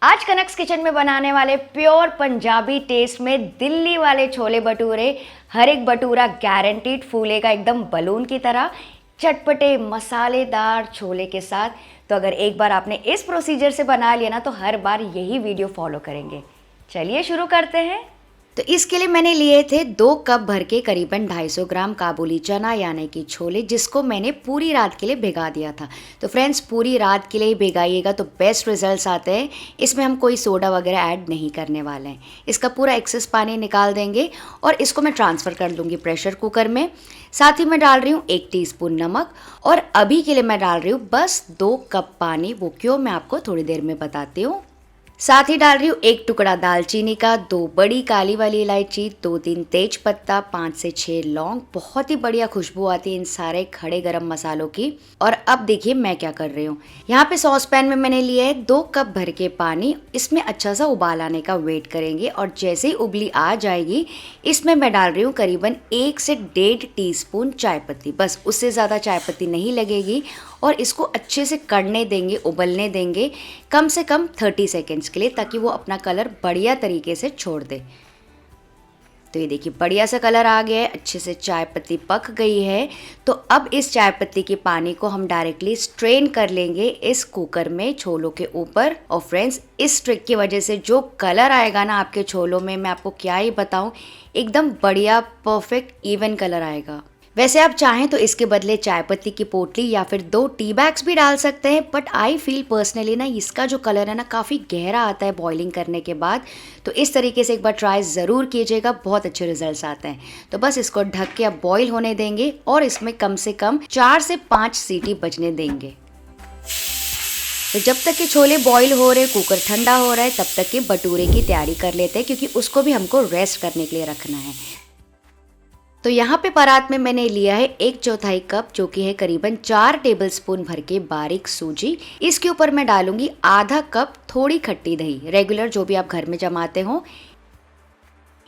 आज कनक्स किचन में बनाने वाले प्योर पंजाबी टेस्ट में दिल्ली वाले छोले भटूरे। हर एक भटूरा गारंटीड फूलेगा एकदम बलून की तरह, चटपटे मसालेदार छोले के साथ। तो अगर एक बार आपने इस प्रोसीजर से बना लिया ना, तो हर बार यही वीडियो फॉलो करेंगे। चलिए शुरू करते हैं। तो इसके लिए मैंने लिए थे 2 कप भर के करीबन 250 ग्राम काबुली चना यानी कि छोले, जिसको मैंने पूरी रात के लिए भिगा दिया था। तो फ्रेंड्स, पूरी रात के लिए ही भिगाइएगा तो बेस्ट रिजल्ट्स आते हैं। इसमें हम कोई सोडा वगैरह ऐड नहीं करने वाले हैं। इसका पूरा एक्सेस पानी निकाल देंगे और इसको मैं ट्रांसफ़र कर लूँगी प्रेशर कुकर में। साथ ही मैं डाल रही हूँ 1 टीस्पून नमक और अभी के लिए मैं डाल रही हूँ बस 2 कप पानी। वो क्यों, मैं आपको थोड़ी देर में बताती हूँ। साथ ही डाल रही हूँ 1 टुकड़ा दालचीनी का, 2 बड़ी काली वाली इलायची, 2-3 तेज पत्ता, 5 से 6 लौंग। बहुत ही बढ़िया खुशबू आती है इन सारे खड़े गरम मसालों की। और अब देखिए मैं क्या कर रही हूँ। यहाँ पे सॉस पैन में मैंने लिया है 2 कप भर के पानी। इसमें अच्छा सा उबाल आने का वेट करेंगे और जैसे ही उबली आ जाएगी, इसमें मैं डाल रही हूँ करीबन 1 से 1.5 टीस्पून चाय पत्ती। बस उससे ज़्यादा चाय पत्ती नहीं लगेगी। और इसको अच्छे से कढ़ने देंगे, उबलने देंगे कम से कम 30 सेकेंड्स के लिए, ताकि वो अपना कलर बढ़िया तरीके से छोड़ दे। तो ये देखिए बढ़िया सा कलर आ गया है, अच्छे से चाय पत्ती पक गई है। तो अब इस चाय पत्ती के पानी को हम डायरेक्टली स्ट्रेन कर लेंगे इस कुकर में छोलों के ऊपर। और फ्रेंड्स, इस ट्रिक की वजह से जो कलर आएगा ना आपके छोलों में, मैं आपको क्या ही बताऊं, एकदम बढ़िया परफेक्ट इवन कलर आएगा। वैसे आप चाहें तो इसके बदले चाय पत्ती की पोटली या फिर 2 टी बैग्स भी डाल सकते हैं, बट आई फील पर्सनली ना इसका जो कलर है ना काफ़ी गहरा आता है बॉइलिंग करने के बाद। तो इस तरीके से एक बार ट्राई ज़रूर कीजिएगा, बहुत अच्छे रिजल्ट्स आते हैं। तो बस इसको ढक के अब बॉईल होने देंगे और इसमें कम से कम 4 से 5 सीटी बजने देंगे। तो जब तक के छोले बॉईल हो रहे, कुकर ठंडा हो रहा है, तब तक के भटूरे की तैयारी कर लेते हैं, क्योंकि उसको भी हमको रेस्ट करने के लिए रखना है। तो यहाँ पे परात में मैंने लिया है 1/4 कप, जो कि है करीबन 4 टेबलस्पून भर के बारीक सूजी। इसके ऊपर मैं डालूंगी आधा कप थोड़ी खट्टी दही, रेगुलर जो भी आप घर में जमाते हो,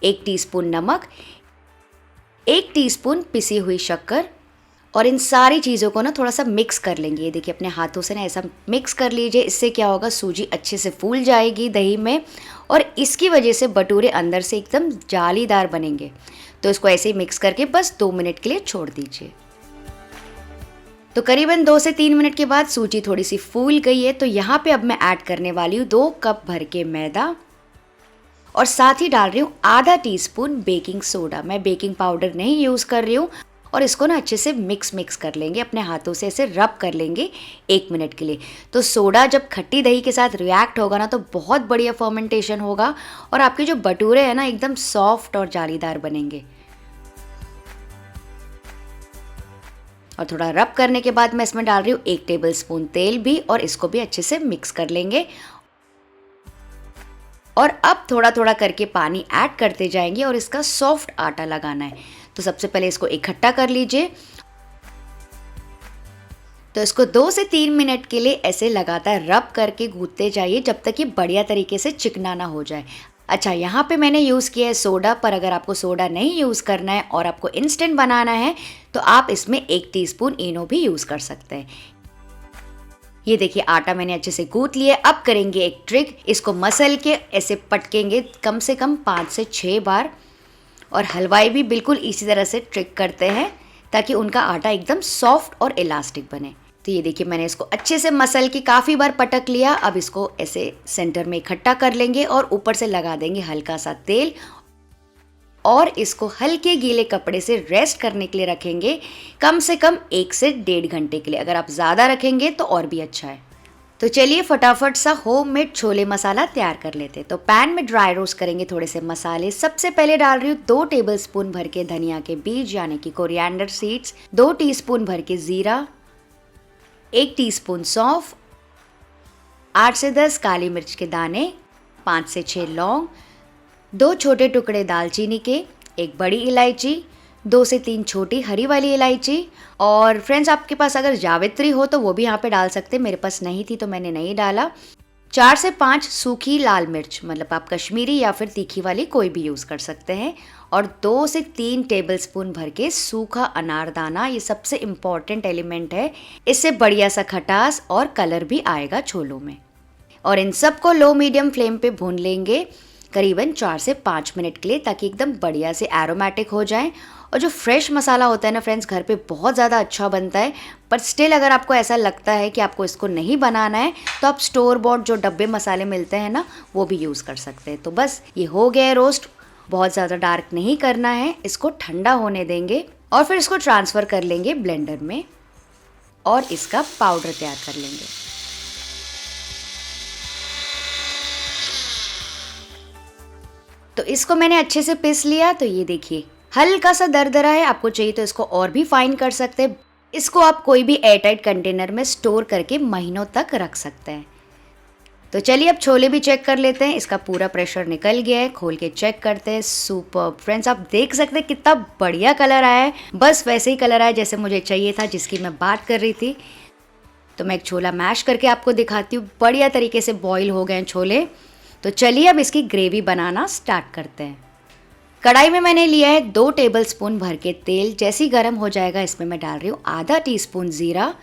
1 टीस्पून नमक, 1 टीस्पून पिसी हुई शक्कर। और इन सारी चीज़ों को ना थोड़ा सा मिक्स कर लेंगे। ये देखिए अपने हाथों से ना ऐसा मिक्स कर लीजिए। इससे क्या होगा, सूजी अच्छे से फूल जाएगी दही में और इसकी वजह से भटूरे अंदर से एकदम जालीदार बनेंगे। तो इसको ऐसे ही मिक्स करके बस 2 मिनट के लिए छोड़ दीजिए। तो करीबन 2 से 3 मिनट के बाद सूजी थोड़ी सी फूल गई है। तो यहाँ पे अब मैं ऐड करने वाली हूँ 2 कप भर के मैदा और साथ ही डाल रही हूँ आधा टीस्पून बेकिंग सोडा। मैं बेकिंग पाउडर नहीं यूज़ कर रही हूँ। और इसको ना अच्छे से मिक्स कर लेंगे, अपने हाथों से ऐसे रब कर लेंगे 1 मिनट के लिए। तो सोडा जब खट्टी दही के साथ रिएक्ट होगा ना, तो बहुत बढ़िया फर्मेंटेशन होगा और आपके जो भटूरे हैं ना एकदम सॉफ्ट और जालीदार बनेंगे। और थोड़ा रब करने के बाद मैं इसमें डाल रही हूँ 1 टेबलस्पून तेल भी और इसको भी अच्छे से मिक्स कर लेंगे। और अब थोड़ा थोड़ा करके पानी ऐड करते जाएंगे और इसका सॉफ्ट आटा लगाना है। तो सबसे पहले इसको इकट्ठा कर लीजिए। तो इसको 2 से 3 मिनट के लिए ऐसे लगातार रब करके गूंथते जाइए, जब तक ये बढ़िया तरीके से चिकना ना हो जाए। अच्छा, यहाँ पे मैंने यूज़ किया है सोडा, पर अगर आपको सोडा नहीं यूज़ करना है और आपको इंस्टेंट बनाना है, तो आप इसमें 1 टीस्पून इनो भी यूज़ कर सकते हैं। ये देखिए आटा मैंने अच्छे से गूंथ लिया। अब करेंगे एक ट्रिक, इसको मसल के ऐसे पटकेंगे कम से कम 5 से 6 बार। और हलवाई भी बिल्कुल इसी तरह से ट्रिक करते हैं, ताकि उनका आटा एकदम सॉफ्ट और इलास्टिक बने। तो ये देखिए मैंने इसको अच्छे से मसल के काफ़ी बार पटक लिया। अब इसको ऐसे सेंटर में इकट्ठा कर लेंगे और ऊपर से लगा देंगे हल्का सा तेल और इसको हल्के गीले कपड़े से रेस्ट करने के लिए रखेंगे कम से कम 1 से 1.5 घंटे के लिए। अगर आप ज़्यादा रखेंगे तो और भी अच्छा है। तो चलिए फटाफट सा होममेड छोले मसाला तैयार कर लेते हैं। तो पैन में ड्राई रोस्ट करेंगे थोड़े से मसाले। सबसे पहले डाल रही हूँ 2 टेबलस्पून भर के धनिया के बीज यानी कि कोरिएंडर सीड्स, 2 टीस्पून भर के जीरा, 1 टीस्पून सौंफ, 8 से 10 काली मिर्च के दाने, 5 से 6 लौंग, 2 छोटे टुकड़े दालचीनी के, 1 बड़ी इलायची, 2 से 3 छोटी हरी वाली इलायची। और फ्रेंड्स, आपके पास अगर जावित्री हो तो वो भी यहाँ पे डाल सकते हैं, मेरे पास नहीं थी तो मैंने नहीं डाला। 4 से 5 सूखी लाल मिर्च, मतलब आप कश्मीरी या फिर तीखी वाली कोई भी यूज़ कर सकते हैं। और 2 से 3 टेबलस्पून भर के सूखा अनारदाना, ये सबसे इम्पॉर्टेंट एलिमेंट है, इससे बढ़िया सा खटास और कलर भी आएगा छोलों में। और इन सबको लो मीडियम फ्लेम पे भून लेंगे करीबन 4 से 5 मिनट के लिए, ताकि एकदम बढ़िया से एरोमेटिक हो जाएं। और जो फ्रेश मसाला होता है ना फ्रेंड्स, घर पे बहुत ज़्यादा अच्छा बनता है। पर स्टिल अगर आपको ऐसा लगता है कि आपको इसको नहीं बनाना है, तो आप स्टोर बॉट जो डब्बे मसाले मिलते हैं ना, वो भी यूज़ कर सकते हैं। तो बस ये हो गया है रोस्ट। बहुत ज़्यादा डार्क नहीं करना है, इसको ठंडा होने देंगे और फिर इसको ट्रांसफ़र कर लेंगे ब्लेंडर में और इसका पाउडर तैयार कर लेंगे। तो इसको मैंने अच्छे से पीस लिया। तो ये देखिए हल्का सा दरदरा है, आपको चाहिए तो इसको और भी फाइन कर सकते हैं। इसको आप कोई भी एयरटाइट कंटेनर में स्टोर करके महीनों तक रख सकते हैं। तो चलिए अब छोले भी चेक कर लेते हैं। इसका पूरा प्रेशर निकल गया है, खोल के चेक करते हैं। सुपर फ्रेंड्स, आप देख सकते हैं कितना बढ़िया कलर आया है। बस वैसे ही कलर आया जैसे मुझे चाहिए था, जिसकी मैं बात कर रही थी। तो मैं एक छोला मैश करके आपको दिखाती हूँ। बढ़िया तरीके से बॉईल हो गए हैं छोले। तो चलिए अब इसकी ग्रेवी बनाना स्टार्ट करते हैं। कढ़ाई में मैंने लिया है 2 टेबलस्पून भर के तेल। जैसे ही गर्म हो जाएगा इसमें मैं डाल रही हूँ आधा टीस्पून ज़ीरा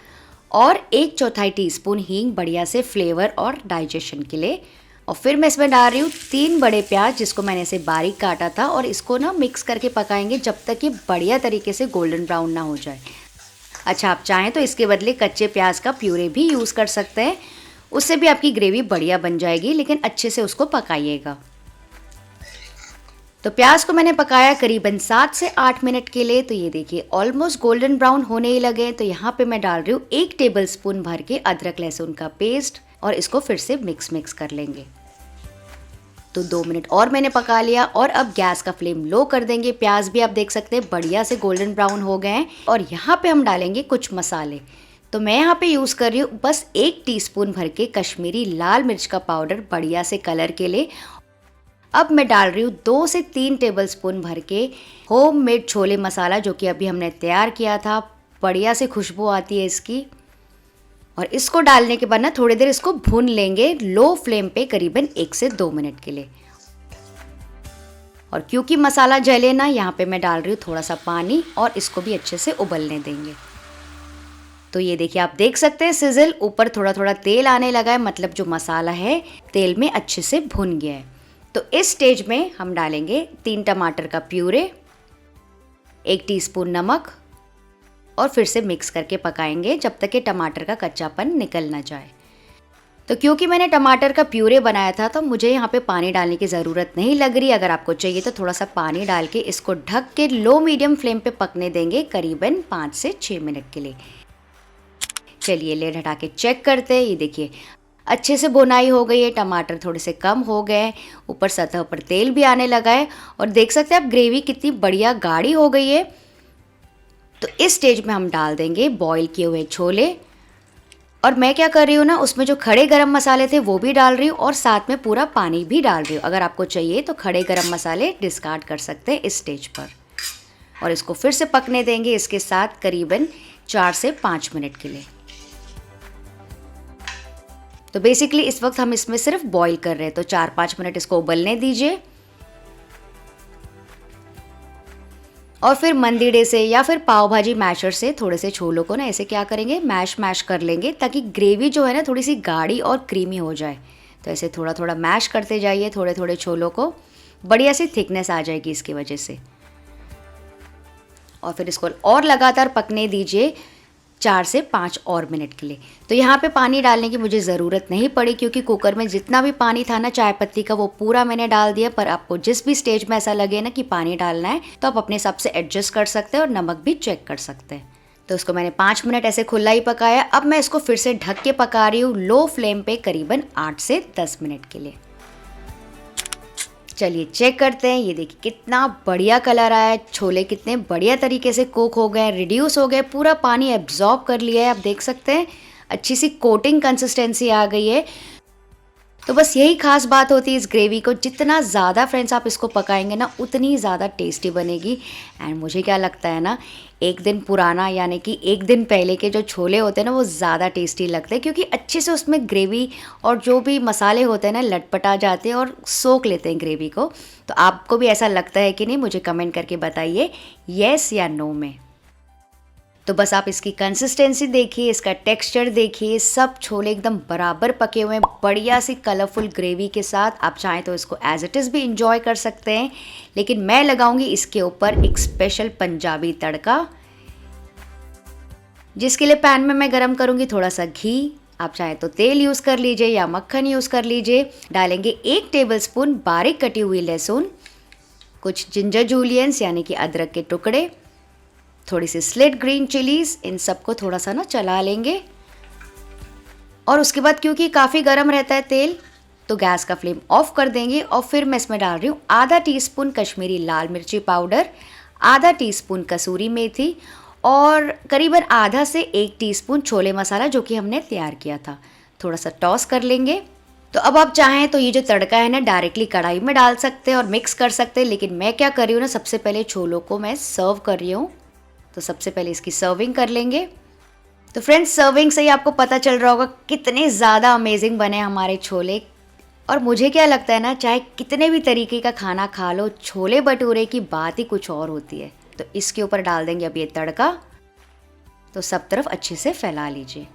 और 1/4 टीस्पून हींग, बढ़िया से फ्लेवर और डाइजेशन के लिए। और फिर मैं इसमें डाल रही हूँ 3 बड़े प्याज, जिसको मैंने इसे बारीक काटा था। और इसको ना मिक्स करके पकाएंगे जब तक ये बढ़िया तरीके से गोल्डन ब्राउन ना हो जाए। अच्छा, आप चाहें तो इसके बदले कच्चे प्याज का प्यूरे भी यूज़ कर सकते हैं, उससे भी आपकी ग्रेवी बढ़िया बन जाएगी, लेकिन अच्छे से उसको पकाइएगा। तो प्याज को मैंने पकाया करीबन 7 से 8 मिनट के लिए। तो ये देखिए ऑलमोस्ट गोल्डन ब्राउन होने ही लगे। तो यहाँ पे मैं डाल रही हूँ 1 टेबलस्पून भर के अदरक लहसुन का पेस्ट और इसको फिर से मिक्स कर लेंगे। तो 2 मिनट और मैंने पका लिया और अब गैस का फ्लेम लो कर देंगे। प्याज भी आप देख सकते हैं बढ़िया से गोल्डन ब्राउन हो गए हैं। और यहाँ पे हम डालेंगे कुछ मसाले। तो मैं यहाँ पे यूज़ कर रही हूँ बस 1 टीस्पून भर के कश्मीरी लाल मिर्च का पाउडर, बढ़िया से कलर के लिए। अब मैं डाल रही हूँ 2 से 3 टेबलस्पून भर के होममेड छोले मसाला, जो कि अभी हमने तैयार किया था। बढ़िया से खुशबू आती है इसकी। और इसको डालने के बाद ना थोड़ी देर इसको भून लेंगे लो फ्लेम पे करीबन 1 से 2 मिनट के लिए। और क्योंकि मसाला जले ना, यहाँ पे मैं डाल रही हूँ थोड़ा सा पानी और इसको भी अच्छे से उबलने देंगे। तो ये देखिए आप देख सकते हैं सिजल ऊपर थोड़ा थोड़ा तेल आने लगा है, मतलब जो मसाला है तेल में अच्छे से भुन गया है। तो इस स्टेज में हम डालेंगे 3 टमाटर का प्यूरे, 1 टीस्पून नमक और फिर से मिक्स करके पकाएंगे जब तक कि टमाटर का कच्चापन निकल ना जाए। तो क्योंकि मैंने टमाटर का प्यूरे बनाया था, तो मुझे यहाँ पे पानी डालने की ज़रूरत नहीं लग रही। अगर आपको चाहिए तो थोड़ा सा पानी डाल के इसको ढक के लो मीडियम फ्लेम पे पकने देंगे करीबन 5 से 6 मिनट के लिए। चलिए लेड हटा के चेक करते हैं। ये देखिए अच्छे से बुनाई हो गई है, टमाटर थोड़े से कम हो गए, ऊपर सतह पर तेल भी आने लगा है और देख सकते हैं आप ग्रेवी कितनी बढ़िया गाढ़ी हो गई है। तो इस स्टेज में हम डाल देंगे बॉईल किए हुए छोले। और मैं क्या कर रही हूँ ना, उसमें जो खड़े गरम मसाले थे वो भी डाल रही हूँ और साथ में पूरा पानी भी डाल रही हूँ। अगर आपको चाहिए तो खड़े गरम मसाले डिस्कार्ड कर सकते हैं इस स्टेज पर। और इसको फिर से पकने देंगे इसके साथ करीबन 4 से 5 मिनट के लिए। तो बेसिकली इस वक्त हम इसमें सिर्फ बॉईल कर रहे हैं, तो 4-5 मिनट इसको उबलने दीजिए। और फिर मंदिड़े से या फिर पाव भाजी मैशर से थोड़े से छोलों को ना ऐसे क्या करेंगे, मैश कर लेंगे, ताकि ग्रेवी जो है ना थोड़ी सी गाढ़ी और क्रीमी हो जाए। तो ऐसे थोड़ा थोड़ा मैश करते जाइए थोड़े थोड़े छोलों को, बढ़िया सी थिकनेस आ जाएगी इसकी वजह से। और फिर इसको और लगातार पकने दीजिए 4 से 5 और मिनट के लिए। तो यहाँ पे पानी डालने की मुझे ज़रूरत नहीं पड़ी, क्योंकि कुकर में जितना भी पानी था ना चाय पत्ती का, वो पूरा मैंने डाल दिया। पर आपको जिस भी स्टेज में ऐसा लगे ना कि पानी डालना है, तो आप अपने हिसाब से एडजस्ट कर सकते हैं और नमक भी चेक कर सकते हैं। तो इसको मैंने 5 मिनट ऐसे खुला ही पकाया। अब मैं इसको फिर से ढक के पका रही हूँ लो फ्लेम पे करीबन 8 से 10 मिनट के लिए। चलिए चेक करते हैं। ये देखिए कितना बढ़िया कलर आया है, छोले कितने बढ़िया तरीके से कुक हो गए, रिड्यूस हो गए, पूरा पानी एब्जॉर्ब कर लिया है। आप देख सकते हैं अच्छी सी कोटिंग कंसिस्टेंसी आ गई है। तो बस यही खास बात होती है इस ग्रेवी को, जितना ज़्यादा फ्रेंड्स आप इसको पकाएंगे ना उतनी ज़्यादा टेस्टी बनेगी। एंड मुझे क्या लगता है ना, एक दिन पुराना यानी कि एक दिन पहले के जो छोले होते हैं ना, वो ज़्यादा टेस्टी लगते हैं, क्योंकि अच्छे से उसमें ग्रेवी और जो भी मसाले होते हैं ना लटपटा जाते हैं और सोख लेते हैं ग्रेवी को। तो आपको भी ऐसा लगता है कि नहीं, मुझे कमेंट करके बताइए येस या नो में। तो बस आप इसकी कंसिस्टेंसी देखिए, इसका टेक्सचर देखिए, सब छोले एकदम बराबर पके हुए हैं, बढ़िया सी कलरफुल ग्रेवी के साथ। आप चाहें तो इसको एज इट इज़ भी इंजॉय कर सकते हैं, लेकिन मैं लगाऊंगी इसके ऊपर एक स्पेशल पंजाबी तड़का, जिसके लिए पैन में मैं गरम करूंगी थोड़ा सा घी। आप चाहें तो तेल यूज़ कर लीजिए या मक्खन यूज़ कर लीजिए। डालेंगे 1 टेबलस्पून बारीक कटी हुई लहसुन, कुछ जिंजर जूलियंस यानी कि अदरक के टुकड़े, थोड़ी सी स्लिट ग्रीन चिलीज़, इन सबको थोड़ा सा ना चला लेंगे। और उसके बाद क्योंकि काफ़ी गर्म रहता है तेल, तो गैस का फ्लेम ऑफ कर देंगे। और फिर मैं इसमें डाल रही हूँ आधा टीस्पून कश्मीरी लाल मिर्ची पाउडर, आधा टीस्पून कसूरी मेथी और करीबन आधा से 1 टीस्पून छोले मसाला जो कि हमने तैयार किया था। थोड़ा सा टॉस कर लेंगे। तो अब आप चाहें तो ये जो तड़का है ना डायरेक्टली कढ़ाई में डाल सकते हैं और मिक्स कर सकते हैं, लेकिन मैं क्या कर रही हूँ ना, सबसे पहले छोलों को मैं सर्व कर रही हूँ। तो सबसे पहले इसकी सर्विंग कर लेंगे। तो फ्रेंड्स, सर्विंग से ही आपको पता चल रहा होगा कितने ज़्यादा अमेजिंग बने हमारे छोले। और मुझे क्या लगता है ना, चाहे कितने भी तरीके का खाना खा लो, छोले भटूरे की बात ही कुछ और होती है। तो इसके ऊपर डाल देंगे अब ये तड़का, तो सब तरफ अच्छे से फैला लीजिए।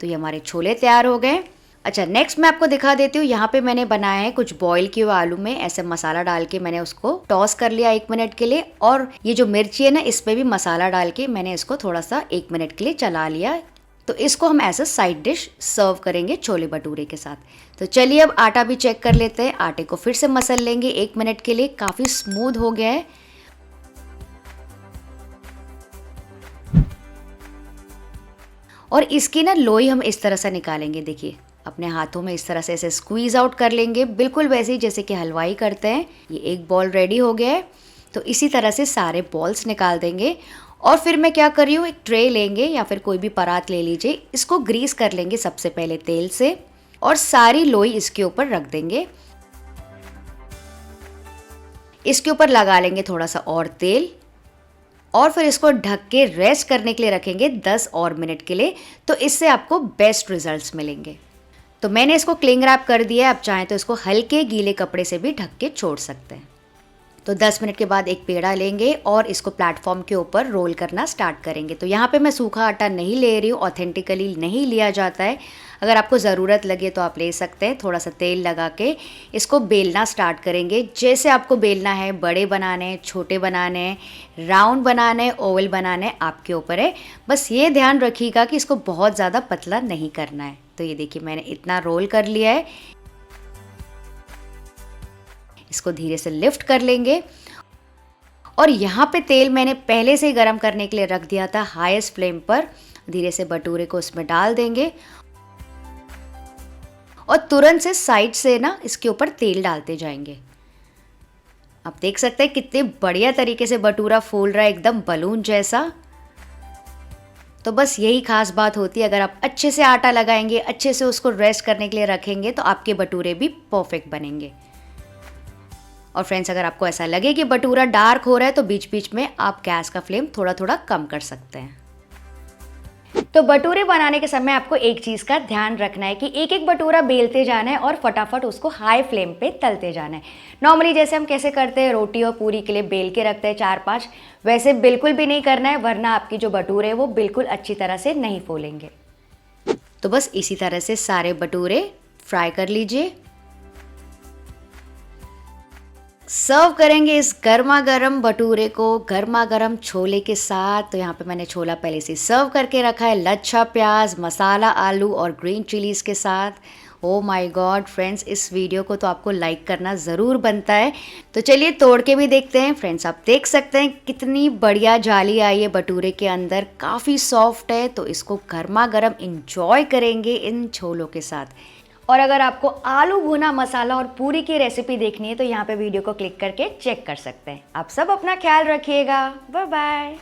तो ये हमारे छोले तैयार हो गए। अच्छा, नेक्स्ट मैं आपको दिखा देती हूँ। यहाँ पे मैंने बनाया है कुछ बॉईल किए हुए आलू में ऐसे मसाला डाल के मैंने उसको टॉस कर लिया 1 मिनट के लिए। और ये जो मिर्ची है ना, इस पर भी मसाला डाल के मैंने इसको थोड़ा सा 1 मिनट के लिए चला लिया। तो इसको हम एज अ साइड डिश सर्व करेंगे छोले भटूरे के साथ। तो चलिए अब आटा भी चेक कर लेते हैं। आटे को फिर से मसल लेंगे 1 मिनट के लिए। काफ़ी स्मूथ हो गया है। और इसकी ना लोई हम इस तरह से निकालेंगे। देखिए, अपने हाथों में इस तरह से ऐसे स्क्वीज आउट कर लेंगे, बिल्कुल वैसे ही जैसे कि हलवाई करते हैं। ये एक बॉल रेडी हो गया है। तो इसी तरह से सारे बॉल्स निकाल देंगे। और फिर मैं क्या कर रही हूँ, एक ट्रे लेंगे या फिर कोई भी परात ले लीजिए। इसको ग्रीस कर लेंगे सबसे पहले तेल से और सारी लोई इसके ऊपर रख देंगे। इसके ऊपर लगा लेंगे थोड़ा सा और तेल और फिर इसको ढक के रेस्ट करने के लिए रखेंगे 10 और मिनट के लिए। तो इससे आपको बेस्ट रिजल्ट्स मिलेंगे। तो मैंने इसको क्लिंग रैप कर दिया है। आप चाहें तो इसको हल्के गीले कपड़े से भी ढक के छोड़ सकते हैं। तो 10 मिनट के बाद एक पेड़ा लेंगे और इसको प्लेटफॉर्म के ऊपर रोल करना स्टार्ट करेंगे। तो यहाँ पे मैं सूखा आटा नहीं ले रही हूँ, ऑथेंटिकली नहीं लिया जाता है। अगर आपको ज़रूरत लगे तो आप ले सकते हैं। थोड़ा सा तेल लगा के इसको बेलना स्टार्ट करेंगे। जैसे आपको बेलना है, बड़े बनाने हैं, छोटे बनाने हैं, राउंड बनाने हैं, ओवल बनाने हैं, आपके ऊपर है। बस ये ध्यान रखिएगा कि इसको बहुत ज़्यादा पतला नहीं करना है। तो ये देखिए, मैंने इतना रोल कर लिया है। इसको धीरे से लिफ्ट कर लेंगे। और यहाँ पे तेल मैंने पहले से ही गर्म करने के लिए रख दिया था हाईएस्ट फ्लेम पर। धीरे से भटूरे को उसमें डाल देंगे और तुरंत से साइड से ना इसके ऊपर तेल डालते जाएंगे। आप देख सकते हैं कितने बढ़िया तरीके से भटूरा फूल रहा है, एकदम बलून जैसा। तो बस यही खास बात होती है, अगर आप अच्छे से आटा लगाएंगे, अच्छे से उसको रेस्ट करने के लिए रखेंगे, तो आपके भटूरे भी परफेक्ट बनेंगे। और फ्रेंड्स, अगर आपको ऐसा लगे कि भटूरा डार्क हो रहा है तो बीच बीच में आप गैस का फ्लेम थोड़ा थोड़ा कम कर सकते हैं। तो भटूरे बनाने के समय आपको एक चीज़ का ध्यान रखना है कि एक एक भटूरा बेलते जाना है और फटाफट उसको हाई फ्लेम पे तलते जाना है। नॉर्मली जैसे हम कैसे करते हैं, रोटी और पूरी के लिए बेल के रखते हैं 4-5, वैसे बिल्कुल भी नहीं करना है, वरना आपकी जो भटूरे वो बिल्कुल अच्छी तरह से नहीं फूलेंगे। तो बस इसी तरह से सारे भटूरे फ्राई कर लीजिए। सर्व करेंगे इस गर्मा गर्म भटूरे को गर्मा गर्म छोले के साथ। तो यहाँ पे मैंने छोला पहले से सर्व करके रखा है, लच्छा प्याज, मसाला आलू और ग्रीन चिलीज़ के साथ। ओ माय गॉड फ्रेंड्स, इस वीडियो को तो आपको लाइक करना ज़रूर बनता है। तो चलिए तोड़ के भी देखते हैं। फ्रेंड्स, आप देख सकते हैं कितनी बढ़िया जाली आई है भटूरे के अंदर, काफ़ी सॉफ्ट है। तो इसको गर्मा गर्म इंजॉय करेंगे इन छोलों के साथ। और अगर आपको आलू भुना मसाला और पूरी की रेसिपी देखनी है तो यहाँ पे वीडियो को क्लिक करके चेक कर सकते हैं। आप सब अपना ख्याल रखिएगा। Bye bye.